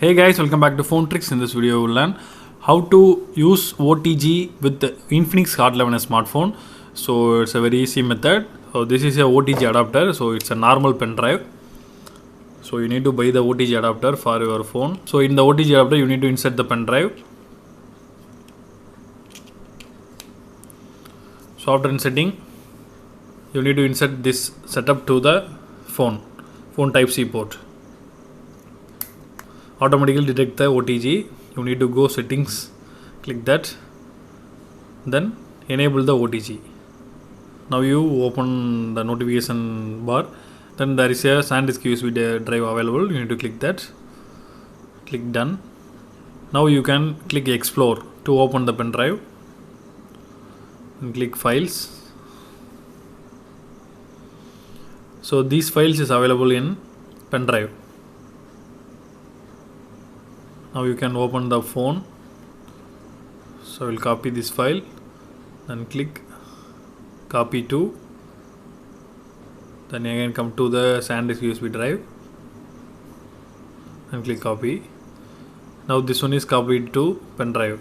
Hey guys, welcome back to Phone Tricks. In this video, we'll learn how to use OTG with the Infinix Hot 11 smartphone. So it's a very easy method. So this is a OTG adapter. So it's a normal pen drive. So you need to buy the OTG adapter for your phone. So in the OTG adapter, you need to insert the pen drive. So after inserting, you need to insert this setup to the phone Type-C port. Automatically detect the OTG. You need to go settings, click that, then enable the OTG. Now you open the notification bar, then there is a SanDisk USB drive available. You need to click that, click done. Now you can click explore to open the pen drive and click files. So these files is available in pen drive. Now you can open the phone. So I will copy this file, then click copy to, then again come to the SanDisk USB drive and click copy. Now this one is copied to pen drive.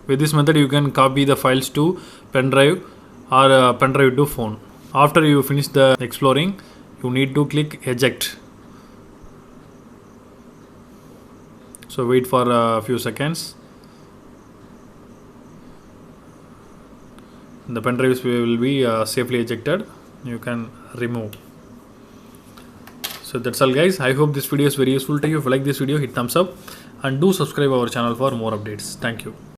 With this method you can copy the files to pen drive or pen drive to phone. After you finish the exploring, you need to click eject. So wait for a few seconds. The pen drives will be safely ejected. You can remove. So that's all guys. I hope this video is very useful to you. If you like this video, hit thumbs up and do subscribe our channel for more updates. Thank you.